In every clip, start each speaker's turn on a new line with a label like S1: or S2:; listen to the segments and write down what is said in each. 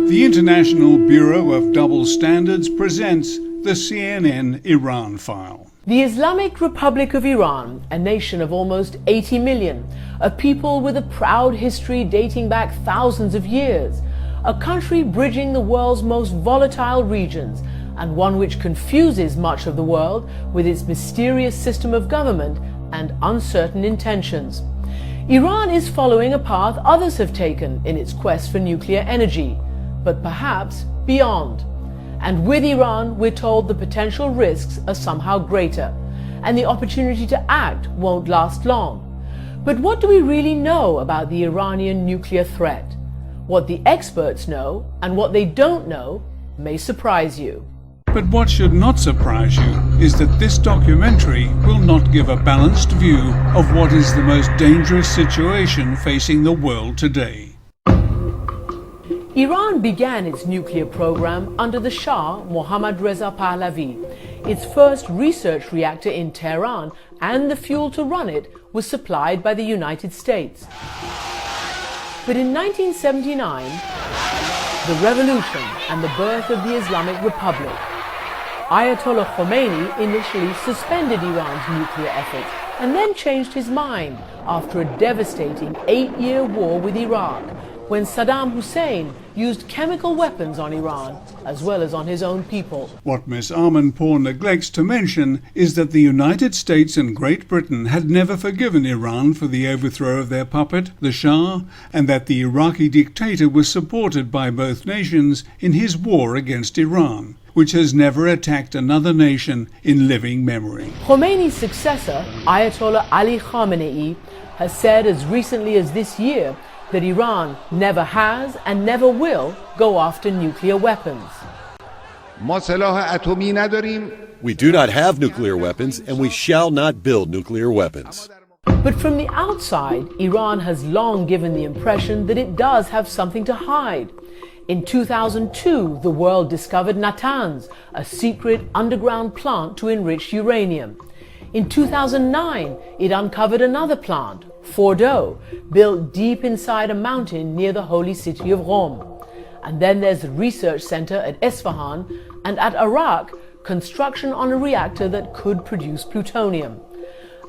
S1: The International Bureau of Double Standards presents the CNN Iran File.
S2: The Islamic Republic of Iran, a nation of almost 80 million, a people with a proud history dating back thousands of years, a country bridging the world's most volatile regions, and one which confuses much of the world with its mysterious system of government and uncertain intentions. Iran is following a path others have taken in its quest for nuclear energy, but perhaps beyond. And with Iran, we're told the potential risks are somehow greater, and the opportunity to act won't last long. But what do we really know about the Iranian nuclear threat? What the experts know and what they don't know may surprise you.
S1: But what should not surprise you is that this documentary will not give a balanced view of what is the most dangerous situation facing the world today.
S2: Iran began its nuclear program under the Shah Mohammad Reza Pahlavi. Its first research reactor in Tehran and the fuel to run it was supplied by the United States. But in 1979, the revolution and the birth of the Islamic Republic. Ayatollah Khomeini initially suspended Iran's nuclear efforts and then changed his mind after a devastating 8-year war with Iraq, when Saddam Hussein used chemical weapons on Iran as well as on his own people.
S1: What Ms. Armanpour neglects to mention is that the United States and Great Britain had never forgiven Iran for the overthrow of their puppet, the Shah, and that the Iraqi dictator was supported by both nations in his war against Iran, which has never attacked another nation in living memory.
S2: Khomeini's successor, Ayatollah Ali Khamenei, has said as recently as this year that Iran never has and never will go after nuclear weapons.
S3: We do not have nuclear weapons, and we shall not build nuclear weapons.
S2: But from the outside, Iran has long given the impression that it does have something to hide. In 2002, the world discovered Natanz, a secret underground plant to enrich uranium. In 2009, it uncovered another plant, Fordow, built deep inside a mountain near the holy city of Rome. And then there's the research center at Esfahan, and at Arak, construction on a reactor that could produce plutonium.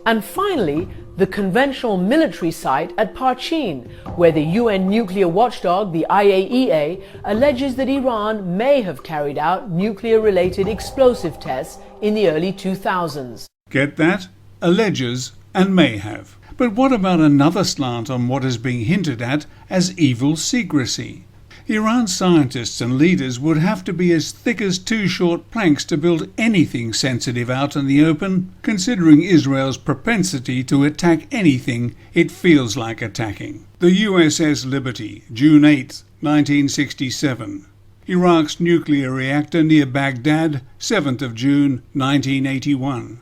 S2: And finally, the conventional military site at Parchin, where the UN nuclear watchdog, the IAEA, alleges that Iran may have carried out nuclear-related explosive tests in the early 2000s.
S1: Get that? Alleges and may have. But what about another slant on what is being hinted at as evil secrecy? Iran's scientists and leaders would have to be as thick as two short planks to build anything sensitive out in the open, considering Israel's propensity to attack anything it feels like attacking. The USS Liberty, June 8, 1967. Iraq's nuclear reactor near Baghdad, 7th of June, 1981.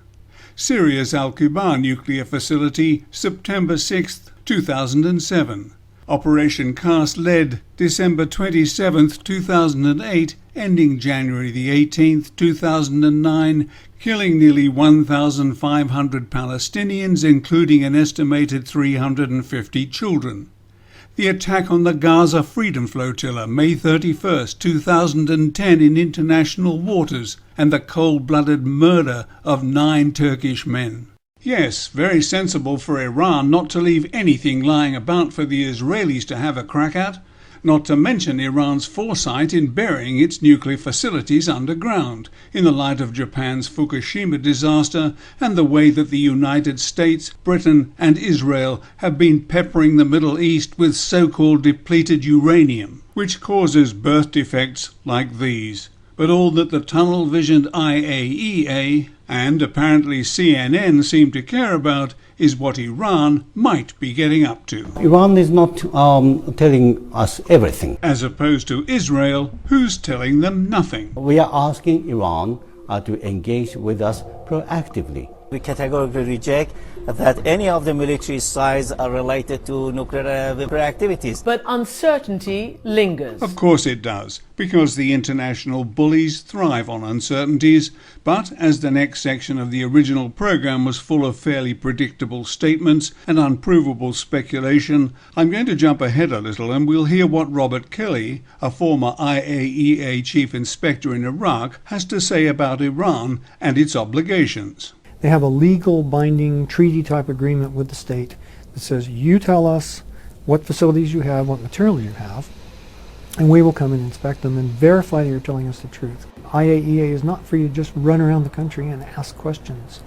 S1: Syria's Al-Quba nuclear facility, September 6, 2007. Operation Cast Lead, December 27, 2008, ending January the 18th, 2009, killing nearly 1,500 Palestinians, including an estimated 350 children. The attack on the Gaza Freedom Flotilla, May 31, 2010, in international waters, and the cold-blooded murder of 9 Turkish men. Yes, very sensible for Iran not to leave anything lying about for the Israelis to have a crack at, not to mention Iran's foresight in burying its nuclear facilities underground, in the light of Japan's Fukushima disaster and the way that the United States, Britain and Israel have been peppering the Middle East with so-called depleted uranium, which causes birth defects like these. But all that the tunnel-visioned IAEA and apparently CNN seem to care about is what Iran might be getting up to.
S4: Iran is not telling us everything.
S1: As opposed to Israel, who's telling them nothing.
S4: We are asking Iran to engage with us proactively.
S5: We categorically reject that any of the military sites are related to nuclear activities.
S2: But uncertainty lingers.
S1: Of course it does, because the international bullies thrive on uncertainties. But as the next section of the original program was full of fairly predictable statements and unprovable speculation, I'm going to jump ahead a little and we'll hear what Robert Kelly, a former IAEA chief inspector in Iraq, has to say about Iran and its obligations.
S6: They have a legal binding treaty type agreement with the state that says you tell us what facilities you have, what material you have, and we will come and inspect them and verify that you're telling us the truth. IAEA is not for you to just run around the country and ask questions.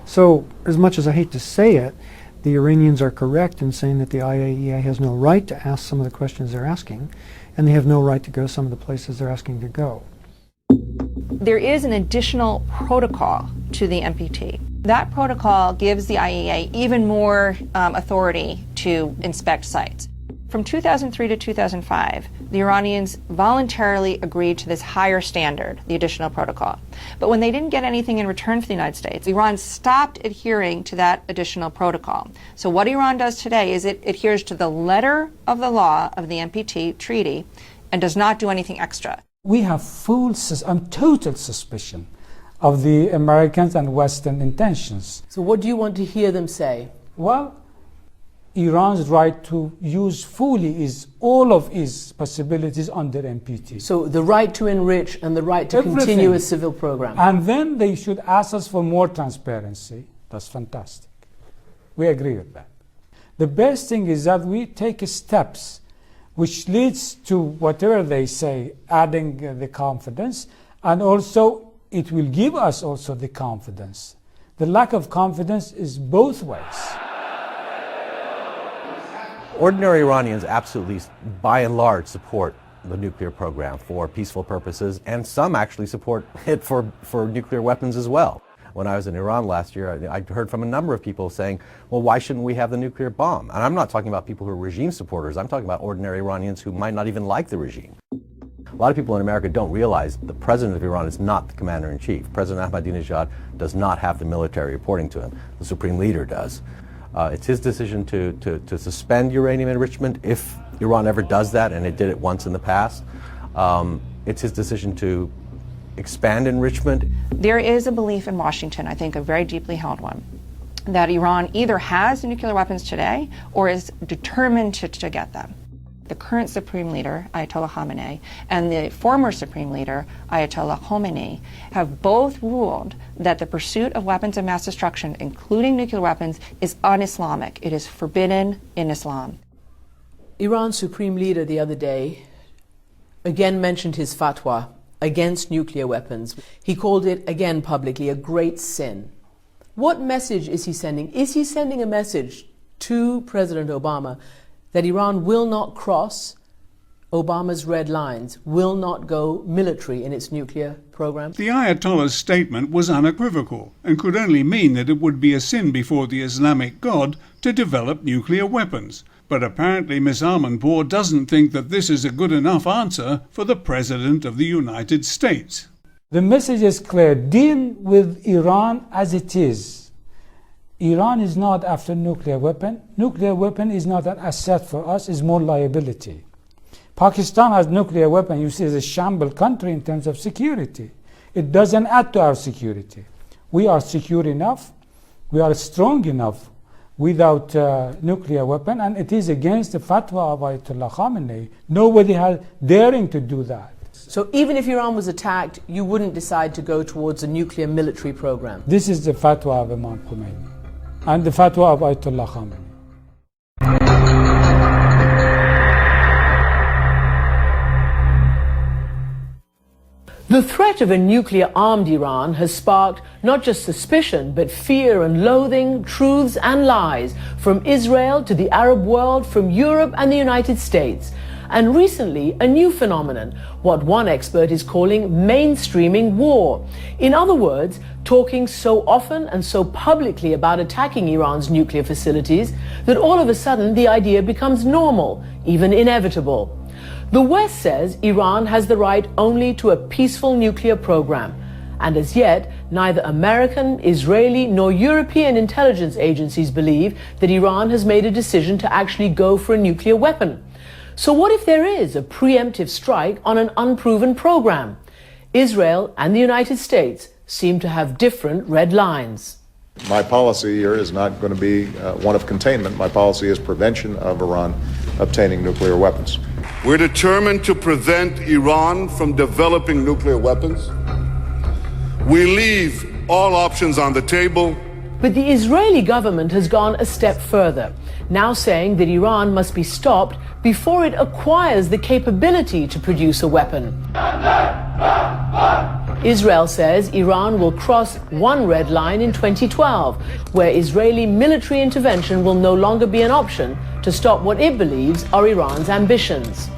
S6: So as much as I hate to say it, the Iranians are correct in saying that the IAEA has no right to ask some of the questions they're asking, and they have no right to go some of the places they're asking to go.
S7: There is an additional protocol to the NPT. That protocol gives the IAEA even more authority to inspect sites. From 2003 to 2005, the Iranians voluntarily agreed to this higher standard, the additional protocol. But when they didn't get anything in return for the United States, Iran stopped adhering to that additional protocol. So what Iran does today is it adheres to the letter of the law of the NPT treaty and does not do anything extra.
S8: We have total suspicion of the Americans and Western intentions.
S2: So what do you want to hear them say?
S8: Well, Iran's right to use fully all of its possibilities under NPT.
S2: So the right to enrich and the right to continue a civil program.
S8: And then they should ask us for more transparency. That's fantastic. We agree with that. The best thing is that we take steps which leads to whatever they say, adding the confidence, and also it will give us also the confidence. The lack of confidence is both ways.
S9: Ordinary Iranians absolutely, by and large, support the nuclear program for peaceful purposes, and some actually support it for nuclear weapons as well. When I was in Iran last year, I heard from a number of people saying, well, why shouldn't we have the nuclear bomb? And I'm not talking about people who are regime supporters. I'm talking about ordinary Iranians who might not even like the regime. A lot of people in America don't realize the president of Iran is not the commander-in-chief. President Ahmadinejad does not have the military reporting to him. The supreme leader does. It's his decision to suspend uranium enrichment if Iran ever does that, and it did it once in the past. It's his decision to expand enrichment.
S7: There is a belief in Washington, I think a very deeply held one, that Iran either has nuclear weapons today or is determined to get them. The current Supreme Leader, Ayatollah Khamenei, and the former Supreme Leader, Ayatollah Khomeini, have both ruled that the pursuit of weapons of mass destruction, including nuclear weapons, is un-Islamic. It is forbidden in Islam.
S2: Iran's Supreme Leader the other day again mentioned his fatwa against nuclear weapons. He called it, again publicly, a great sin. What message is he sending? Is he sending a message to President Obama that Iran will not cross Obama's red lines, will not go military in its nuclear program?
S1: The Ayatollah's statement was unequivocal and could only mean that it would be a sin before the Islamic God to develop nuclear weapons. But apparently Ms. Armanpour doesn't think that this is a good enough answer for the President of the United States.
S8: The message is clear. Deal with Iran as it is. Iran is not after nuclear weapon. Nuclear weapon is not an asset for us, it's more liability. Pakistan has nuclear weapon. You see, it's a shamble country in terms of security. It doesn't add to our security. We are secure enough. We are strong enough without nuclear weapon, and it is against the fatwa of Ayatollah Khamenei. Nobody has daring to do that.
S2: So even if Iran was attacked, you wouldn't decide to go towards a nuclear military program?
S8: This is the fatwa of Imam Khomeini and the fatwa of Ayatollah Khamenei.
S2: The threat of a nuclear-armed Iran has sparked not just suspicion, but fear and loathing, truths and lies, from Israel to the Arab world, from Europe and the United States. And recently, a new phenomenon, what one expert is calling mainstreaming war. In other words, talking so often and so publicly about attacking Iran's nuclear facilities that all of a sudden the idea becomes normal, even inevitable. The West says Iran has the right only to a peaceful nuclear program. And as yet, neither American, Israeli, nor European intelligence agencies believe that Iran has made a decision to actually go for a nuclear weapon. So what if there is a preemptive strike on an unproven program? Israel and the United States seem to have different red lines.
S10: My policy here is not going to be one of containment. My policy is prevention of Iran obtaining nuclear weapons.
S11: We're determined to prevent Iran from developing nuclear weapons. We leave all options on the table.
S2: But the Israeli government has gone a step further, now saying that Iran must be stopped before it acquires the capability to produce a weapon. Israel says Iran will cross one red line in 2012, where Israeli military intervention will no longer be an option to stop what it believes are Iran's ambitions.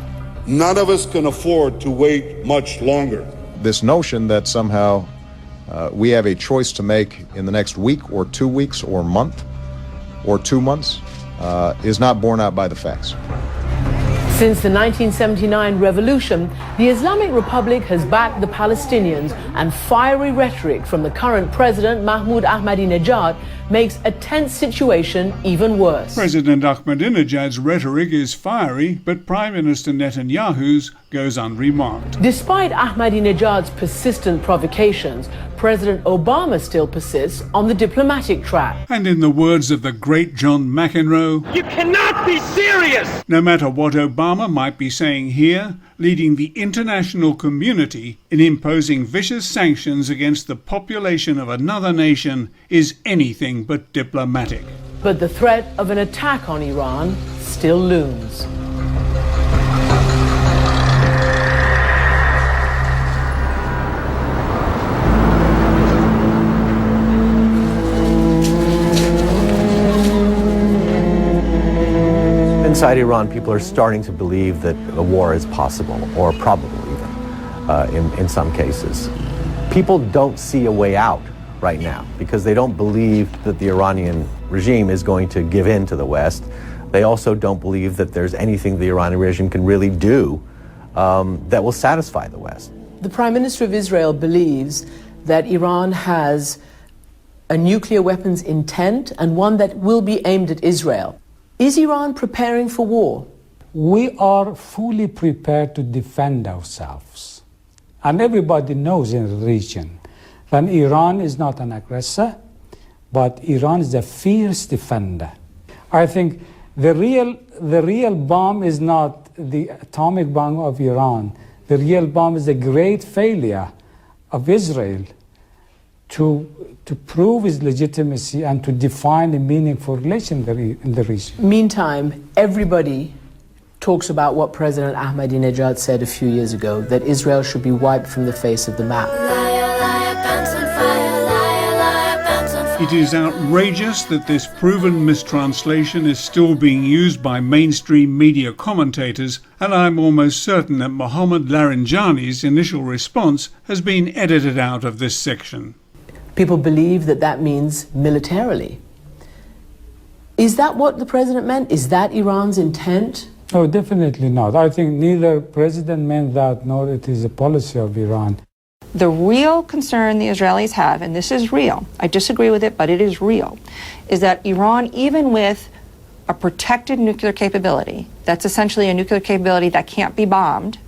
S11: None of us can afford to wait much longer.
S10: This notion that somehow we have a choice to make in the next week or 2 weeks or month or 2 months is not borne out by the facts.
S2: Since the 1979 revolution, the Islamic Republic has backed the Palestinians, and fiery rhetoric from the current president, Mahmoud Ahmadinejad, makes a tense situation even worse.
S1: President Ahmadinejad's rhetoric is fiery, but Prime Minister Netanyahu's goes unremarked.
S2: Despite Ahmadinejad's persistent provocations, President Obama still persists on the diplomatic track.
S1: And in the words of the great John McEnroe,
S12: "You cannot be serious!"
S1: No matter what Obama might be saying here, leading the international community in imposing vicious sanctions against the population of another nation is anything but diplomatic.
S2: But the threat of an attack on Iran still looms.
S9: Inside Iran, people are starting to believe that a war is possible, or probable even, in some cases. People don't see a way out right now because they don't believe that the Iranian regime is going to give in to the West. They also don't believe that there's anything the Iranian regime can really do that will satisfy the West.
S2: The Prime Minister of Israel believes that Iran has a nuclear weapons intent and one that will be aimed at Israel. Is Iran preparing for war?
S8: We are fully prepared to defend ourselves. And everybody knows in the region that Iran is not an aggressor, but Iran is a fierce defender. I think the real bomb is not the atomic bomb of Iran. The real bomb is the great failure of Israel to prove its legitimacy and to define a meaningful relation in the region.
S2: Meantime, everybody talks about what President Ahmadinejad said a few years ago, that Israel should be wiped from the face of the map.
S1: It is outrageous that this proven mistranslation is still being used by mainstream media commentators, and I'm almost certain that Mohammad Laranjani's initial response has been edited out of this section.
S2: People believe that that means militarily. Is that what the president meant? Is that Iran's intent?
S8: No, definitely not. I think neither president meant that, nor it is a policy of Iran.
S7: The real concern the Israelis have, and this is real, I disagree with it, but it is real, is that Iran, even with a protected nuclear capability, that's essentially a nuclear capability that can't be bombed,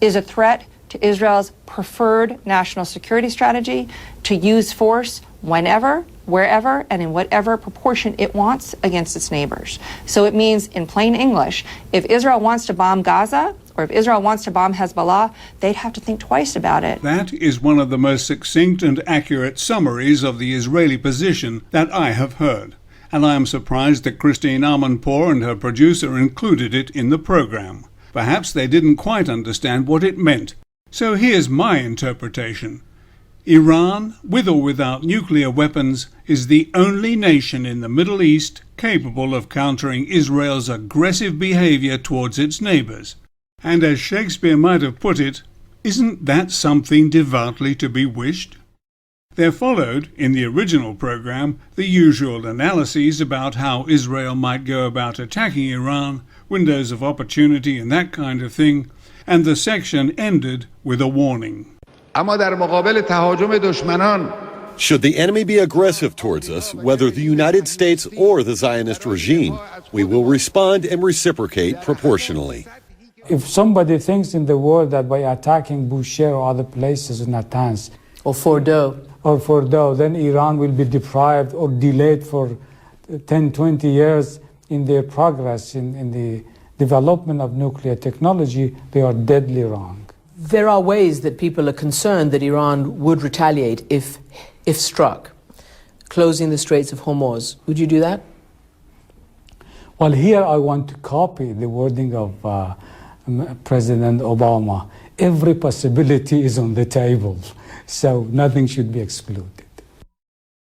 S7: is a threat to Israel's preferred national security strategy to use force whenever, wherever, and in whatever proportion it wants against its neighbors. So it means, in plain English, if Israel wants to bomb Gaza, or if Israel wants to bomb Hezbollah, they'd have to think twice about it.
S1: That is one of the most succinct and accurate summaries of the Israeli position that I have heard. And I am surprised that Christine Amanpour and her producer included it in the program. Perhaps they didn't quite understand what it meant. So here's my interpretation. Iran, with or without nuclear weapons, is the only nation in the Middle East capable of countering Israel's aggressive behavior towards its neighbors. And as Shakespeare might have put it, isn't that something devoutly to be wished? There followed, in the original program, the usual analyses about how Israel might go about attacking Iran, windows of opportunity and that kind of thing, and the section ended with a warning.
S13: اما در مقابل تهاجم دشمنان
S3: Should the enemy be aggressive towards us, whether the United States or the Zionist regime, we will respond and reciprocate proportionally.
S8: If somebody thinks in the world that by attacking Bushehr or other places in Natanz
S2: or Fordow,
S8: then Iran will be deprived or delayed for 10, 20 years in their progress in the development of nuclear technology, they are deadly wrong.
S2: There are ways that people are concerned that Iran would retaliate if struck. Closing the Straits of Hormuz. Would you do that?
S8: Well, here I want to copy the wording of President Obama. Every possibility is on the table, so nothing should be excluded.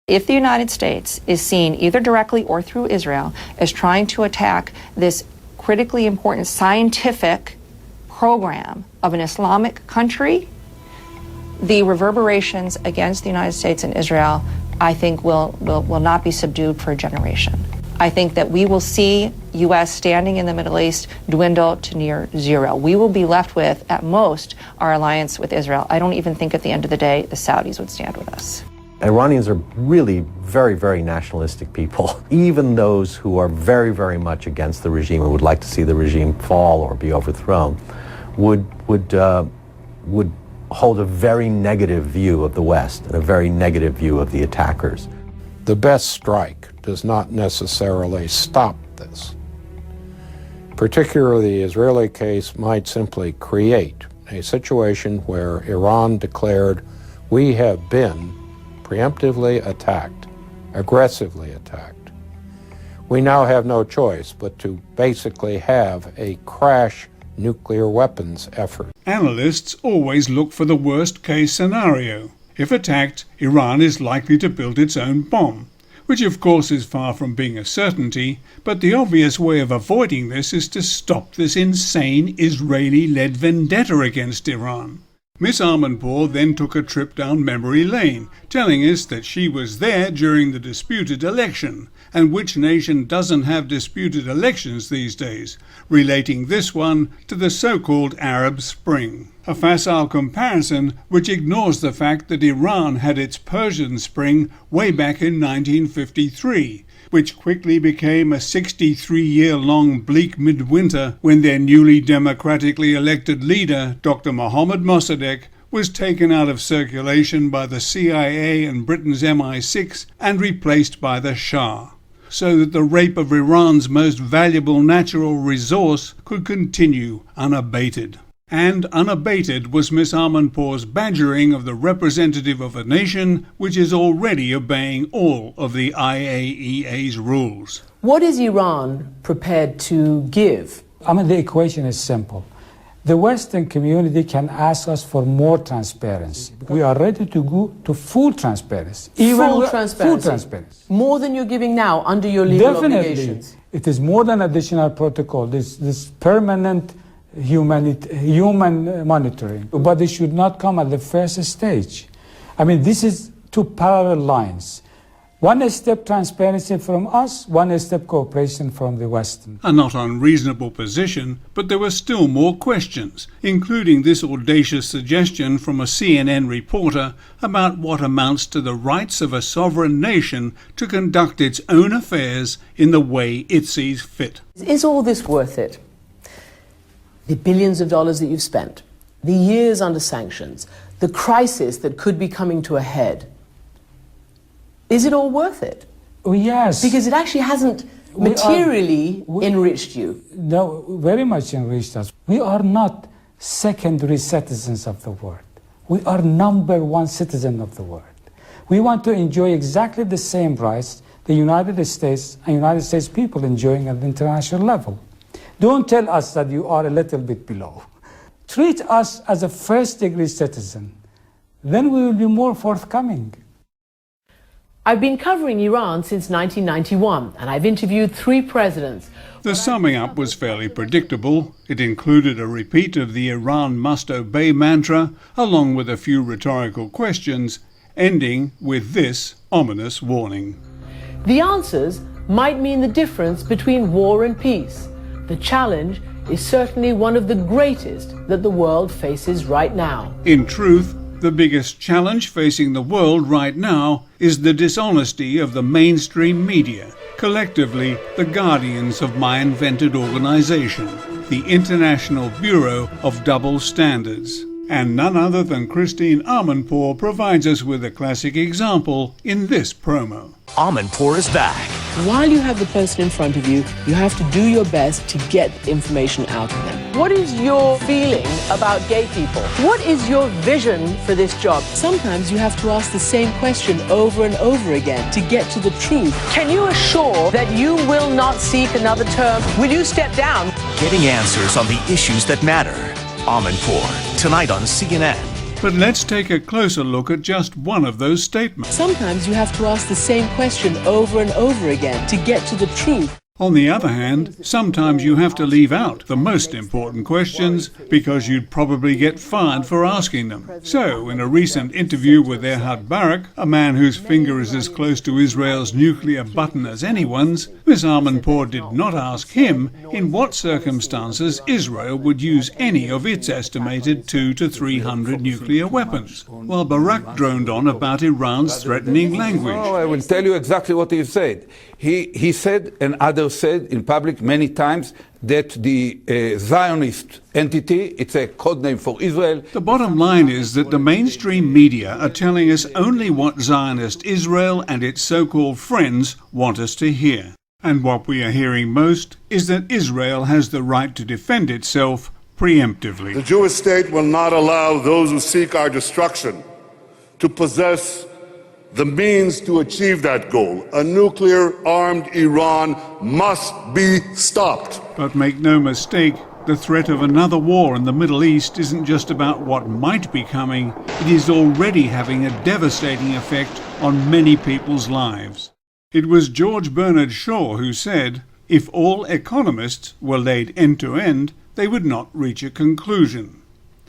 S7: If the United States is seen either directly or through Israel as trying to attack this critically important scientific program of an Islamic country, the reverberations against the United States and Israel, I think, will not be subdued for a generation. I think that we will see U.S. standing in the Middle East dwindle to near zero. We will be left with, at most, our alliance with Israel. I don't even think at the end of the day the Saudis would stand with us.
S9: Iranians are really very, very nationalistic people. Even those who are very, very much against the regime and would like to see the regime fall or be overthrown would hold a very negative view of the West and a very negative view of the attackers.
S14: The best strike does not necessarily stop this. Particularly the Israeli case might simply create a situation where Iran declared, we have been preemptively attacked, aggressively attacked. We now have no choice but to basically have a crash nuclear weapons effort.
S1: Analysts always look for the worst-case scenario. If attacked, Iran is likely to build its own bomb, which of course is far from being a certainty, but the obvious way of avoiding this is to stop this insane Israeli-led vendetta against Iran. Miss Armanpour then took a trip down memory lane, telling us that she was there during the disputed election, and which nation doesn't have disputed elections these days, relating this one to the so-called Arab Spring. A facile comparison which ignores the fact that Iran had its Persian Spring way back in 1953, which quickly became a 63-year-long bleak midwinter when their newly democratically elected leader, Dr. Mohammad Mossadegh, was taken out of circulation by the CIA and Britain's MI6 and replaced by the Shah, so that the rape of Iran's most valuable natural resource could continue unabated. And unabated was Miss Armanpour's badgering of the representative of a nation which is already obeying all of the IAEA's rules.
S2: What is Iran prepared to give?
S8: The equation is simple. The Western community can ask us for more transparency. We are ready to go to full transparency.
S2: Full transparency? More than you're giving now under your legal obligations?
S8: It is more than additional protocol. This permanent human monitoring, but it should not come at the first stage. This is two parallel lines. One step transparency from us, one step cooperation from the Western.
S1: A not unreasonable position, but there were still more questions, including this audacious suggestion from a CNN reporter about what amounts to the rights of a sovereign nation to conduct its own affairs in the way it sees fit.
S2: Is all this worth it? The billions of dollars that you've spent, the years under sanctions, the crisis that could be coming to a head. Is it all worth it?
S8: Oh, yes.
S2: Because it actually hasn't materially enriched you.
S8: No, very much enriched us. We are not secondary citizens of the world. We are number one citizen of the world. We want to enjoy exactly the same rights the United States and United States people enjoying at the international level. Don't tell us that you are a little bit below. Treat us as a first-degree citizen. Then we will be more forthcoming.
S2: I've been covering Iran since 1991, and I've interviewed 3 presidents.
S1: The summing up was fairly predictable. It included a repeat of the Iran must obey mantra, along with a few rhetorical questions, ending with this ominous warning.
S2: The answers might mean the difference between war and peace. The challenge is certainly one of the greatest that the world faces right now.
S1: In truth, The biggest challenge facing the world right now is the dishonesty of the mainstream media, collectively the guardians of my invented organization, the International Bureau of Double Standards. And none other than Christine Amanpour provides us with a classic example in this promo.
S15: Amanpour is back.
S2: While you have the person in front of you, you have to do your best to get information out of them. What is your feeling about gay people? What is your vision for this job? Sometimes you have to ask the same question over and over again to get to the truth. Can you assure that you will not seek another term? Will you step down?
S15: Getting answers on the issues that matter. Amanpour, tonight on CNN.
S1: But let's take a closer look at just one of those statements.
S2: Sometimes you have to ask the same question over and over again to get to the truth.
S1: On the other hand, sometimes you have to leave out the most important questions because you'd probably get fired for asking them. So, in a recent interview with Ehud Barak, a man whose finger is as close to Israel's nuclear button as anyone's, Ms. Amanpour did not ask him in what circumstances Israel would use any of its estimated 200 to 300 nuclear weapons, while Barak droned on about Iran's threatening language.
S16: Oh, I will tell you exactly what he said. He said, and others said in public many times, that the Zionist entity, it's a code name for Israel.
S1: The bottom line is that the mainstream media are telling us only what Zionist Israel and its so-called friends want us to hear. And what we are hearing most is that Israel has the right to defend itself preemptively.
S11: The Jewish state will not allow those who seek our destruction to possess the means to achieve that goal. A nuclear-armed Iran must be stopped.
S1: But make no mistake, the threat of another war in the Middle East isn't just about what might be coming, it is already having a devastating effect on many people's lives. It was George Bernard Shaw who said, if all economists were laid end to end, they would not reach a conclusion.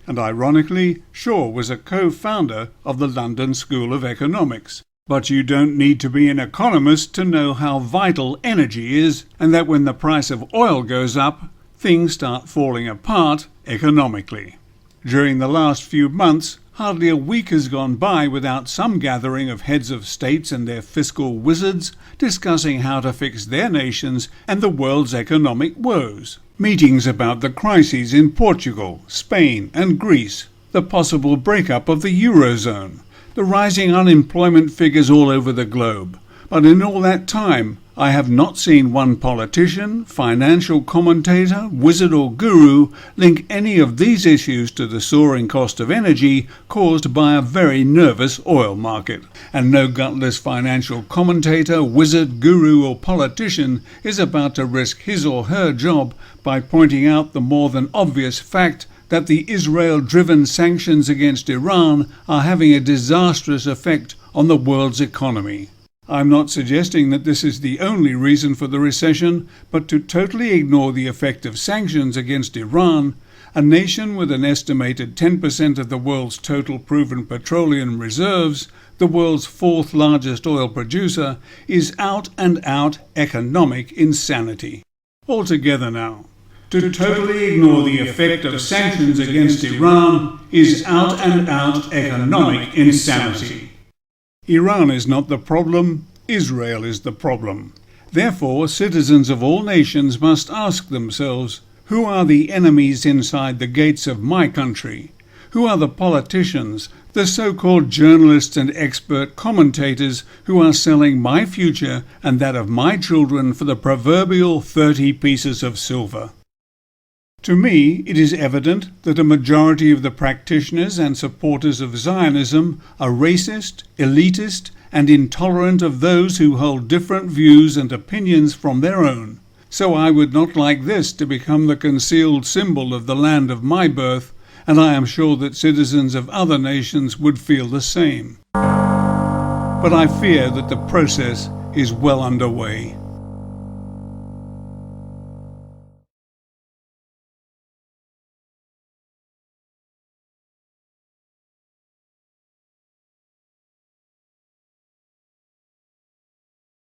S1: And ironically, Shaw was a co-founder of the London School of Economics. But you don't need to be an economist to know how vital energy is, and that when the price of oil goes up, things start falling apart economically. During the last few months, hardly a week has gone by without some gathering of heads of states and their fiscal wizards discussing how to fix their nations and the world's economic woes. Meetings about the crises in Portugal, Spain and Greece, the possible breakup of the Eurozone, the rising unemployment figures all over the globe. But in all that time, I have not seen one politician, financial commentator, wizard or guru link any of these issues to the soaring cost of energy caused by a very nervous oil market. And no gutless financial commentator, wizard, guru or politician is about to risk his or her job by pointing out the more than obvious fact that the Israel-driven sanctions against Iran are having a disastrous effect on the world's economy. I'm not suggesting that this is the only reason for the recession, but to totally ignore the effect of sanctions against Iran, a nation with an estimated 10% of the world's total proven petroleum reserves, the world's fourth largest oil producer, is out-and-out economic insanity. Altogether now, to totally ignore the effect of sanctions against Iran is out-and-out economic insanity. Iran is not the problem, Israel is the problem. Therefore, citizens of all nations must ask themselves, who are the enemies inside the gates of my country? Who are the politicians, the so-called journalists and expert commentators who are selling my future and that of my children for the proverbial 30 pieces of silver? To me, it is evident that a majority of the practitioners and supporters of Zionism are racist, elitist, and intolerant of those who hold different views and opinions from their own. So I would not like this to become the concealed symbol of the land of my birth, and I am sure that citizens of other nations would feel the same. But I fear that the process is well underway.